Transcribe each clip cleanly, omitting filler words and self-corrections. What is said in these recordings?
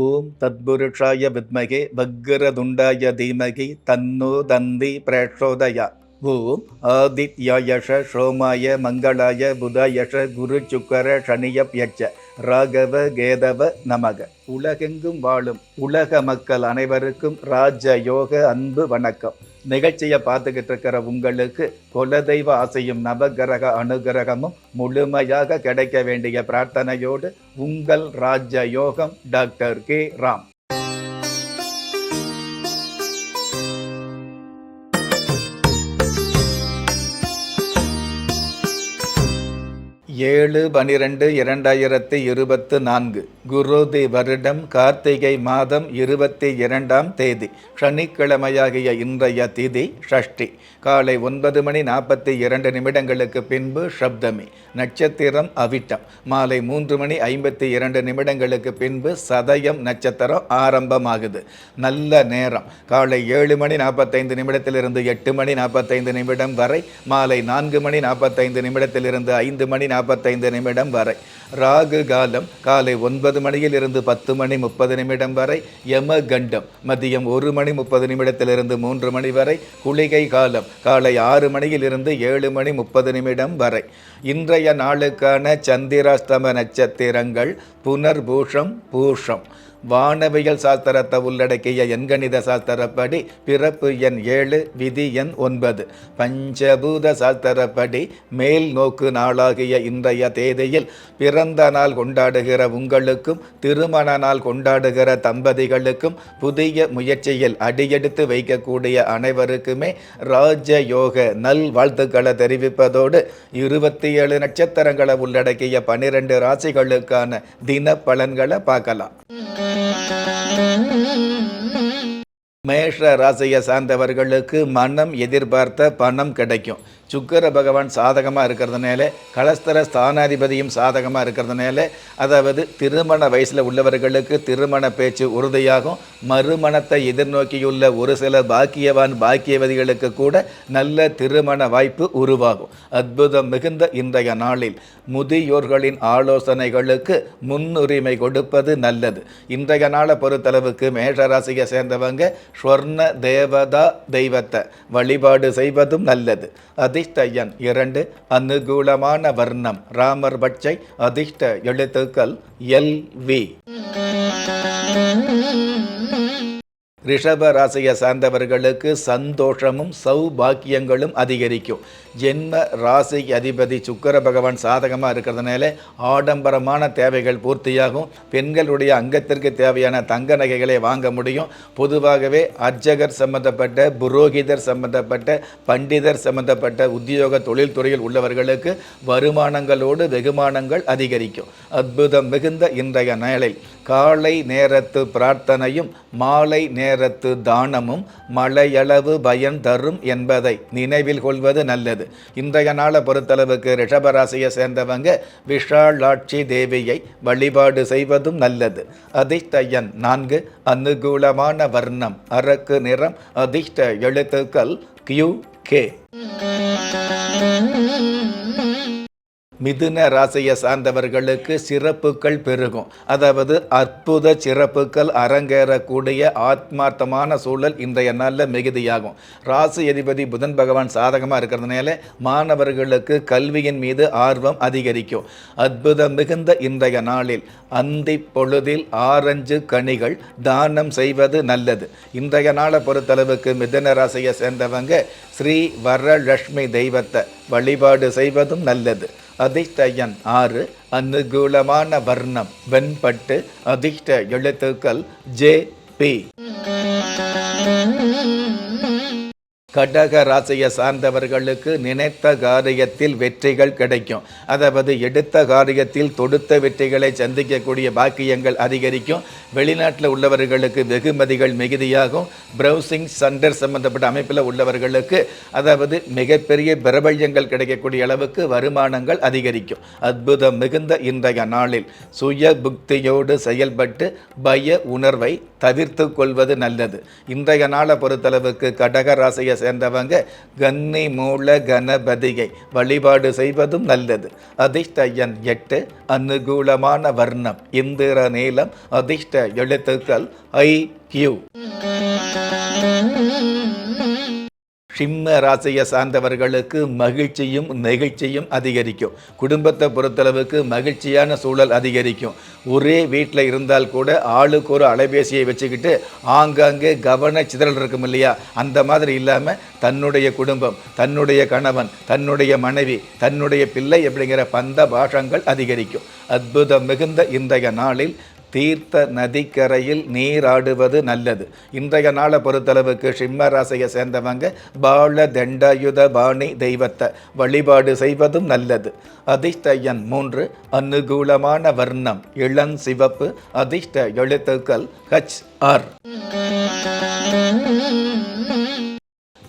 ஓம் தத்புருஷாய வித்மகே வக்ரதுண்டாய தீமகி தன்னோ தந்தி பிரச்சோதயா. ஓம் ஆதித்யாயஷ சோமாய மங்களாய புதாயஷ குரு சுக்கர சனியப்யட்ச ராகவ கேதவ நமக. உலகெங்கும் வாழும் உலக மக்கள் அனைவருக்கும் ராஜ யோக அன்பு வணக்கம். நிகழ்ச்சியை பார்த்துக்கிட்டு இருக்கிற உங்களுக்கு குலதெய்வ ஆசையும் நவகிரக அனுகிரகமும் முழுமையாக கிடைக்க வேண்டிய பிரார்த்தனையோடு உங்கள் ராஜ யோகம் டாக்டர் கே ராம். 7/12/2024 குரோதி வருடம் கார்த்திகை மாதம் 22ஆம் தேதி சனிக்கிழமையாகிய இன்றைய திதி ஷஷ்டி. காலை 9:42 பின்பு சப்தமி. நட்சத்திரம் அவிட்டம். மாலை 3:52 பின்பு சதயம் நட்சத்திரம் ஆரம்பமாகுது. நல்ல நேரம் காலை 7:45 8:45 வரை, மாலை 4:45 5:45 வரை. ராகு காலம் காலை 9 மணியிலிருந்து 10:30 வரை. யம கண்டம் மதியம் 1:30 3 மணி வரை. குளிகை காலம் காலை 6 மணியிலிருந்து 7:30 வரை. இன்றைய நாளுக்கான சந்திராஸ்தம நட்சத்திரங்கள் புனர்பூஷம், பூஷம். வானவியல் சாஸ்திரத்தை உள்ளடக்கிய எண்கணித சாஸ்திரப்படி பிறப்பு எண் 7, விதி எண் 9. பஞ்சபூத சாஸ்திரப்படி மேல் நோக்கு நாளாகிய இன்றைய தேதியில் பிறந்த நாள் கொண்டாடுகிற உங்களுக்கும் திருமண நாள் கொண்டாடுகிற தம்பதிகளுக்கும் புதிய முயற்சியில் அடியெடுத்து வைக்கக்கூடிய அனைவருக்குமே ராஜயோக நல் வாழ்த்துக்களை தெரிவிப்பதோடு 27 நட்சத்திரங்களை உள்ளடக்கிய 12 ராசிகளுக்கான தின பலன்களை பார்க்கலாம். மேஷ ராசியை சார்ந்தவர்களுக்கு மனம் எதிர்பார்த்த பணம் கிடைக்கும். சுக்கிர பகவான் சாதகமாக இருக்கிறதுனால, கலஸ்தர ஸ்தானாதிபதியும் சாதகமாக இருக்கிறதுனால, அதாவது திருமண வயசில் உள்ளவர்களுக்கு திருமண பேச்சு உறுதியாகும். மறுமணத்தை எதிர்நோக்கியுள்ள ஒரு சில பாக்கியவதிகளுக்கு கூட நல்ல திருமண வாய்ப்பு உருவாகும். அற்புதம் மிகுந்த இன்றைய நாளில் முதியோர்களின் ஆலோசனைகளுக்கு முன்னுரிமை கொடுப்பது நல்லது. இன்றைய நாளை பொறுத்தளவுக்கு மேஷராசியை சேர்ந்தவங்க ஸ்வர்ண தேவதா தெய்வத்தை வழிபாடு செய்வதும் நல்லது. அதிர்ஷ்ட எண் 2, அனுகூலமான வர்ணம் ராமர் பட்சை. அதிர்ஷ்ட எழுத்துக்கள் LV. ரிஷப ராசியை சார்ந்தவர்களுக்கு சந்தோஷமும் சௌபாக்கியங்களும் அதிகரிக்கும். ஜென்ம ராசி அதிபதி சுக்கிர பகவான் சாதகமாக இருக்கிறதுனால ஆடம்பரமான தேவைகள் பூர்த்தியாகும். பெண்களுடைய அங்கத்திற்கு தேவையான தங்க நகைகளை வாங்க முடியும். பொதுவாகவே அர்ச்சகர் சம்பந்தப்பட்ட, புரோகிதர் சம்பந்தப்பட்ட, பண்டிதர் சம்பந்தப்பட்ட உத்தியோக தொழில்துறையில் உள்ளவர்களுக்கு வருமானங்களோடு வெகுமானங்கள் அதிகரிக்கும். அற்புதம் மிகுந்த இன்றைய நாளில் காலை நேரத்து பிரார்த்தனையும் மாலை நேரத்து தானமும் மழையளவு பயன் தரும் என்பதை நினைவில் கொள்வது நல்லது. இன்றைய நாளை பொறுத்தளவுக்கு ரிஷபராசியை சேர்ந்தவங்க விஷாலாட்சி தேவியை வழிபாடு செய்வதும் நல்லது. அதிர்ஷ்ட எண் 4, அனுகூலமான வர்ணம் அரக்கு நிறம். அதிர்ஷ்ட எழுத்துக்கள் QK. மிதுன ராசியை சார்ந்தவர்களுக்கு சிறப்புகள் பெருகும். அதாவது அற்புத சிறப்புகள் அரங்கேறக்கூடிய ஆத்மார்த்தமான சூழல் இன்றைய நாளில் மிகுதியாகும். ராசி அதிபதி புதன் பகவான் சாதகமாக இருக்கிறதுனால மாணவர்களுக்கு கல்வியின் மீது ஆர்வம் அதிகரிக்கும். அற்புதம் மிகுந்த இன்றைய நாளில் அந்தி பொழுதில் ஆரஞ்சு கனிகள் தானம் செய்வது நல்லது. இன்றைய நாளை பொறுத்தளவுக்கு மிதுன ராசியை சேர்ந்தவங்க ஸ்ரீ வரலட்சுமி தெய்வத்தை வழிபாடு செய்வதும் நல்லது. அதிர்ஷ்ட எண் 6, அனுகூலமான வர்ணம் வெண்பட்டு. அதிர்ஷ்ட எழுத்துக்கள் JP. கடக ராசியை சார்ந்தவர்களுக்கு நினைத்த காரியத்தில் வெற்றிகள் கிடைக்கும். அதாவது எடுத்த காரியத்தில் தொடுத்த வெற்றிகளை சந்திக்கக்கூடிய பாக்கியங்கள் அதிகரிக்கும். வெளிநாட்டில் உள்ளவர்களுக்கு வெகுமதிகள் மிகுதியாகும். ப்ரௌசிங் சென்டர் சம்பந்தப்பட்ட அமைப்பில் உள்ளவர்களுக்கு அதாவது மிகப்பெரிய பிரபல்யங்கள் கிடைக்கக்கூடிய அளவுக்கு வருமானங்கள் அதிகரிக்கும். அற்புதம் மிகுந்த இன்றைய நாளில் சுய புக்தியோடு செயல்பட்டு பய உணர்வை தவிர்த்து கொள்வது நல்லது. இன்றைய நாளை பொறுத்தளவுக்கு கடக ராசியை சேர்ந்தவங்க கன்னி மூல கணபதியை வழிபாடு செய்வதும் நல்லது. அதிர்ஷ்ட எண் 8, அனுகூலமான வர்ணம் இந்திர நீலம், அதிர்ஷ்ட எழுத்துக்கள் IQ. சிம்ம ராசியை சார்ந்தவர்களுக்கு மகிழ்ச்சியும் நெகிழ்ச்சியும் அதிகரிக்கும். குடும்பத்தை பொறுத்தளவுக்கு மகிழ்ச்சியான சூழல் அதிகரிக்கும். ஒரே வீட்டில் இருந்தால் கூட ஆளுக்கு ஒரு அலைபேசியை வச்சுக்கிட்டு ஆங்காங்கே கவன சிதறல் இருக்கும் இல்லையா, அந்த மாதிரி இல்லாமல் தன்னுடைய குடும்பம், தன்னுடைய கணவன், தன்னுடைய மனைவி, தன்னுடைய பிள்ளை அப்படிங்கிற பந்த பாஷங்கள் அதிகரிக்கும். அற்புதம் மிகுந்த இன்றைய நாளில் தீர்த்த நதிக்கரையில் நீராடுவது நல்லது. இன்றைய நாளை பொறுத்தளவுக்கு சிம்ம ராசியை சேர்ந்தவங்க பால தண்டாயுத பாணி தெய்வத்தை வழிபாடு செய்வதும் நல்லது. அதிர்ஷ்ட எண் 3, அனுகூலமான வர்ணம் இளம் சிவப்பு, அதிர்ஷ்ட எழுத்துக்கள் HR.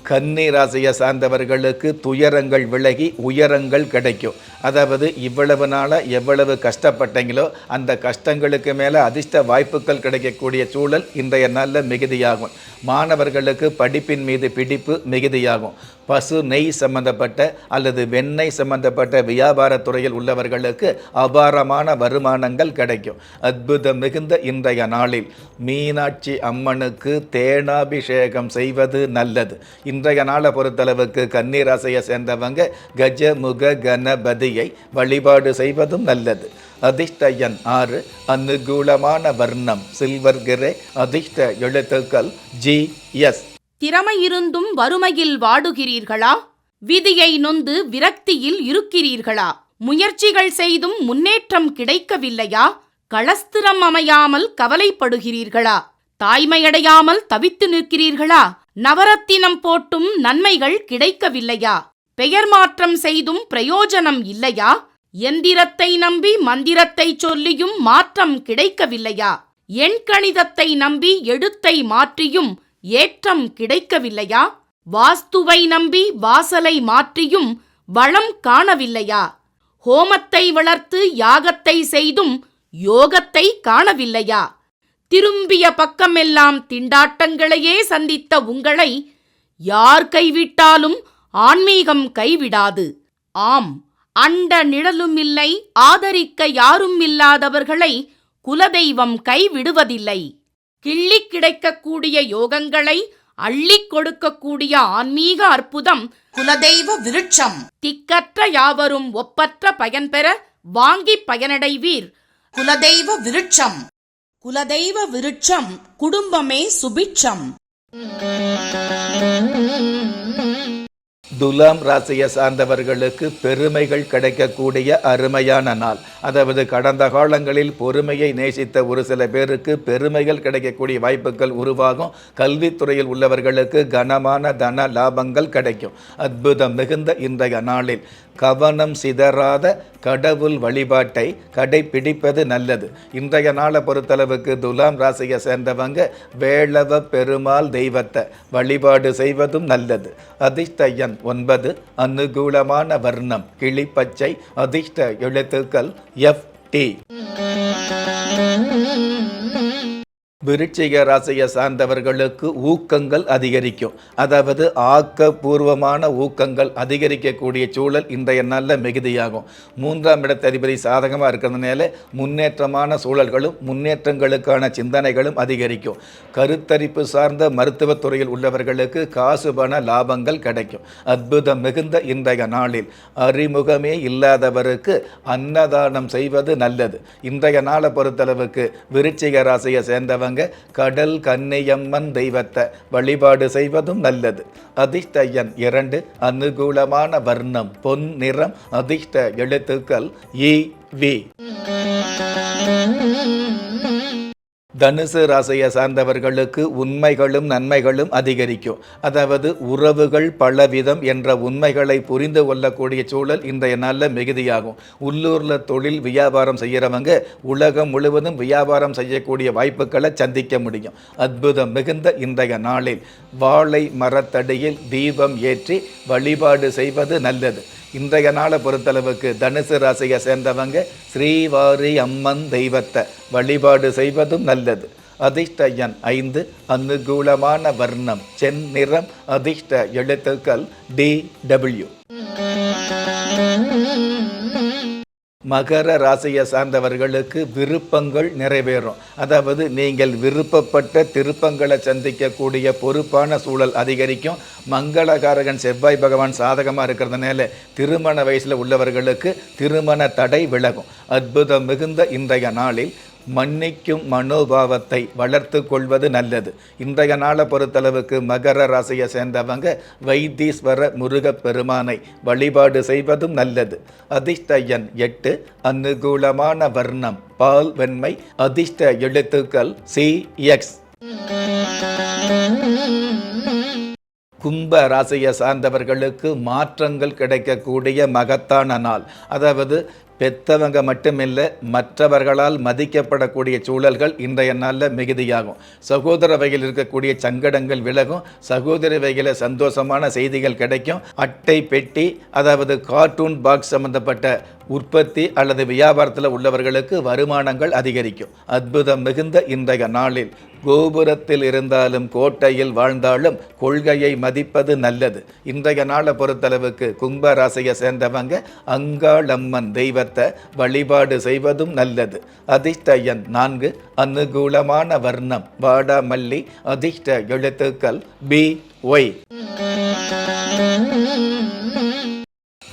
கன்னி ராசியை சார்ந்தவர்களுக்கு துயரங்கள் விலகி உயரங்கள் கிடைக்கும். அதாவது இவ்வளவு நாளாக எவ்வளவு கஷ்டப்பட்டீங்களோ அந்த கஷ்டங்களுக்கு மேலே அதிர்ஷ்ட வாய்ப்புகள் கிடைக்கக்கூடிய சூழல் இன்றைய நாளில் மிகுதியாகும். மாணவர்களுக்கு படிப்பின் மீது பிடிப்பு மிகுதியாகும். பசு நெய் சம்பந்தப்பட்ட அல்லது வெண்ணெய் சம்பந்தப்பட்ட வியாபாரத்துறையில் உள்ளவர்களுக்கு அபாரமான வருமானங்கள் கிடைக்கும். அற்புதம் மிகுந்த இன்றைய நாளில் மீனாட்சி அம்மனுக்கு தேனாபிஷேகம் செய்வது நல்லது. இன்றைய நாளை பொறுத்தளவுக்கு கன்னி ராசியை சேர்ந்தவங்க கஜமுக கணபதியை வழிபாடு செய்வதும் நல்லது. அதிர்ஷ்ட எண் 6, அனுகூலமான வர்ணம் சில்வர் கிரே, அதிர்ஷ்ட எழுத்துக்கள் GS. திறமை இருந்தும் வறுமையில் வாடுகிறீர்களா? விதியை நொந்து விரக்தியில் இருக்கிறீர்களா? முயற்சிகள் செய்தும் முன்னேற்றம் கிடைக்கவில்லையா? களஸ்திரம் அமையாமல் கவலைப்படுகிறீர்களா? தாய்மையடையாமல் தவித்து நிற்கிறீர்களா? நவரத்தினம் போட்டும் நன்மைகள் கிடைக்கவில்லையா? பெயர் மாற்றம் செய்தும் பிரயோஜனம் இல்லையா? எந்திரத்தை நம்பி மந்திரத்தை சொல்லியும் மாற்றம் கிடைக்கவில்லையா? எண்கணிதத்தை நம்பி எழுத்தை மாற்றியும் ஏற்றம் கிடைக்கவில்லையா? வாஸ்துவை நம்பி வாசலை மாற்றியும் வளம் காணவில்லையா? ஹோமத்தை வளர்த்து யாகத்தை செய்தும் யோகத்தை காணவில்லையா? திரும்பிய பக்கமெல்லாம் திண்டாட்டங்களையே சந்தித்த உங்களை யார் கைவிட்டாலும் ஆன்மீகம் கைவிடாது. ஆம், அண்ட நிழலுமில்லை, ஆதரிக்க யாரும் இல்லாதவர்களை குலதெய்வம் கைவிடுவதில்லை. கிள்ளி கிடைக்கக்கூடிய யோகங்களை அள்ளிக் கொடுக்கக்கூடிய ஆன்மீக அற்புதம் குலதெய்வ விருட்சம். திக்கற்ற யாவரும் ஒப்பற்ற பயன்பெற வாங்கி பயனடைவீர். குலதெய்வ விருட்சம். குலதெய்வ விருட்சம் குடும்பமே சுபிட்சம். துலாம் ராசியை சார்ந்தவர்களுக்கு பெருமைகள் கிடைக்கக்கூடிய அருமையான நாள். அதாவது கடந்த காலங்களில் பொறுமையை நேசித்த ஒரு சில பேருக்கு பெருமைகள் கிடைக்கக்கூடிய வாய்ப்புகள் உருவாகும். கல்வித்துறையில் உள்ளவர்களுக்கு கனமான தன லாபங்கள் கிடைக்கும். அற்புதம் மிகுந்த இன்றைய நாளில் கவனம் சிதறாத கடவுள் வழிபாட்டை கடைபிடிப்பது நல்லது. இன்றைய நாளை பொறுத்தளவுக்கு துலாம் ராசியை சேர்ந்தவங்க வேளவ பெருமாள் தெய்வத்தை வழிபாடு செய்வதும் நல்லது. அதிர்ஷ்ட எண் 9, அனுகூலமான வர்ணம் கிளிப்பச்சை, அதிர்ஷ்ட எழுத்துக்கள் FT. விருச்சிக ராசியை சார்ந்தவர்களுக்கு ஊக்கங்கள் அதிகரிக்கும். அதாவது ஆக்கப்பூர்வமான ஊக்கங்கள் அதிகரிக்கக்கூடிய சூழல் இன்றைய நாளில் மிகுதியாகும். 3ஆம் இடத்த அதிபதி சாதகமாக இருக்கிறதுனால முன்னேற்றமான சூழல்களும் முன்னேற்றங்களுக்கான சிந்தனைகளும் அதிகரிக்கும். கருத்தரிப்பு சார்ந்த மருத்துவத்துறையில் உள்ளவர்களுக்கு காசு பண லாபங்கள் கிடைக்கும். அற்புதம் மிகுந்த இன்றைய நாளில் அறிமுகமே இல்லாதவருக்கு அன்னதானம் செய்வது நல்லது. இன்றைய நாளை பொறுத்தளவுக்கு விருச்சிக ராசியை சேர்ந்தவங்க கடல் கன்னியம்மன் தெய்வத்தை வழிபாடு செய்வதும் நல்லது. அதிர்ஷ்ட எண் 2, அனுகூலமான வர்ணம் பொன் நிறம், அதிர்ஷ்ட எழுத்துக்கள் EV. தனுசு ராசியை சார்ந்தவர்களுக்கு உண்மைகளும் நன்மைகளும் அதிகரிக்கும். அதாவது உறவுகள் பலவிதம் என்ற உண்மைகளை புரிந்து கொள்ளக்கூடிய சூழல் இன்றைய நாளில் மிகுதியாகும். உள்ளூரில் தொழில் வியாபாரம் செய்கிறவங்க உலகம் முழுவதும் வியாபாரம் செய்யக்கூடிய வாய்ப்புகளை சந்திக்க முடியும். அற்புதம் மிகுந்த இன்றைய நாளில் வாழை மரத்தடியில் தீபம் ஏற்றி வழிபாடு செய்வது நல்லது. இன்றைய நாளை பொறுத்தளவுக்கு தனுசு ராசியை சேர்ந்தவங்க ஸ்ரீவாரி அம்மன் தெய்வத்தை வழிபாடு செய்வதும் நல்லது. அதிர்ஷ்ட எண் 5, அனுகூலமான வர்ணம் செந்நிறம், அதிர்ஷ்ட எழுத்துக்கள் DW. மகர ராசியை சார்ந்தவர்களுக்கு விருப்பங்கள் நிறைவேறும். அதாவது நீங்கள் விருப்பப்பட்ட திருப்பங்களை சந்திக்கக்கூடிய பொறுப்பான சூழல் அதிகரிக்கும். மங்களகாரகன் செவ்வாய் பகவான் சாதகமாக இருக்கிறதுனால திருமண வயசில் உள்ளவர்களுக்கு திருமண தடை விலகும். அற்புதம் மிகுந்த இன்றைய நாளில் மன்னிக்கும் மனோபாவத்தை வளர்த்து கொள்வது நல்லது. இன்றைய நாளை பொறுத்தளவுக்கு மகர ராசியை சேர்ந்தவங்க வைத்தீஸ்வர முருகப் பெருமானை வழிபாடு செய்வதும் நல்லது. அதிர்ஷ்ட எண் 8, அனுகூலமான வர்ணம் பால் வெண்மை, அதிர்ஷ்ட எழுத்துக்கள் CX. கும்ப ராசியை சார்ந்தவர்களுக்கு மாற்றங்கள் கிடைக்கக்கூடிய மகத்தான நாள். அதாவது பெத்தவங்க மட்டுமில்லை, மற்றவர்களால் மதிக்கப்படக்கூடிய சூழல்கள் இன்றைய நாளில் மிகுதியாகும். சகோதர வகையில் இருக்கக்கூடிய சங்கடங்கள் விலகும். சகோதர வகையில் சந்தோஷமான செய்திகள் கிடைக்கும். அட்டை பெட்டி, அதாவது கார்ட்டூன் பாக்ஸ் சம்பந்தப்பட்ட உற்பத்தி அல்லது வியாபாரத்தில் உள்ளவர்களுக்கு வருமானங்கள் அதிகரிக்கும். அற்புதம் மிகுந்த இன்றைய நாளில் கோபுரத்தில் இருந்தாலும் கோட்டையில் வாழ்ந்தாலும் கொள்கையை மதிப்பது நல்லது. இன்றைய நாளை பொறுத்தளவுக்கு கும்ப ராசியை சேர்ந்தவங்க அங்காளம்மன் தெய்வத்தை வழிபாடு செய்வதும் நல்லது. அதிர்ஷ்ட எண் 4, அனுகூலமான வர்ணம் வாடாமல்லி, அதிர்ஷ்ட எழுத்துக்கள் BY.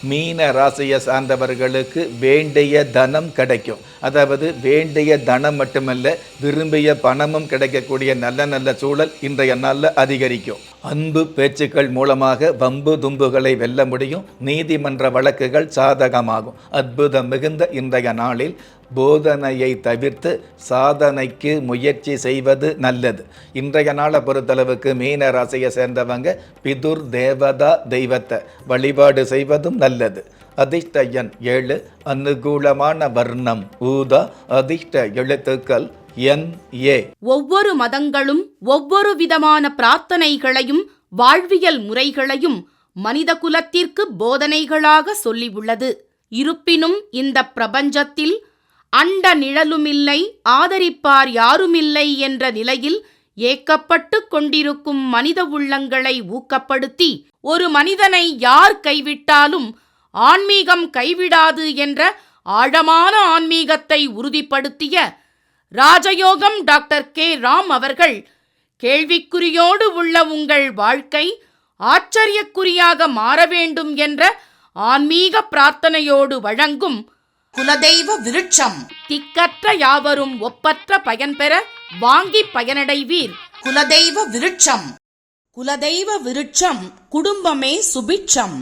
மீன ராசியை சார்ந்தவர்களுக்கு வேண்டிய தனம் கிடைக்கும். அதாவது வேண்டிய தனம் மட்டுமல்ல, விரும்பிய பணமும் கிடைக்கக்கூடிய நல்ல நல்ல சூழல் இன்றைய நாளில் அதிகரிக்கும். அன்பு பேச்சுக்கள் மூலமாக வம்பு தும்புகளை வெல்ல முடியும். நீதிமன்ற வழக்குகள் சாதகமாகும். அற்புதம் மிகுந்த இன்றைய நாளில் போதனையை தவிர்த்து சாதனைக்கு முயற்சி செய்வது நல்லது. இன்றைய நாளை பொறுத்தளவுக்கு மீன ராசியை சேர்ந்தவங்க பிதுர் தேவதா தெய்வத்தை வழிபாடு செய்வதும் நல்லது. அதிர்ஷ்ட எண் 7, அனுகூலமான வர்ணம் ஊதா, அதிர்ஷ்ட எழுத்துக்கள் NA. ஒவ்வொரு மதங்களும் ஒவ்வொரு விதமான பிரார்த்தனைகளையும் வாழ்வியல் முறைகளையும் மனித குலத்திற்கு போதனைகளாக சொல்லியுள்ளது. இருப்பினும் இந்த பிரபஞ்சத்தில் அண்ட நிழலுமில்லை, ஆதரிப்பார் யாருமில்லை என்ற நிலையில் ஏக்கப்பட்டு கொண்டிருக்கும் மனித உள்ளங்களை ஊக்கப்படுத்தி ஒரு மனிதனை யார் கைவிட்டாலும் ஆன்மீகம் கைவிடாது என்ற ஆழமான ஆன்மீகத்தை உறுதிப்படுத்திய ராஜயோகம் டாக்டர் K. ராம் அவர்கள் கேள்விக்குறியோடு உள்ள உங்கள் வாழ்க்கை ஆச்சரியக்குறியாக மாற வேண்டும் என்ற ஆன்மீக பிரார்த்தனையோடு வழங்கும் குலதெய்வ விருட்சம். திக்கற்ற யாவரும் ஒப்பற்ற பயன்பெற வாங்கி பயனடைவீர். குலதெய்வ விருட்சம். குலதெய்வ விருட்சம் குடும்பமே சுபிட்சம்.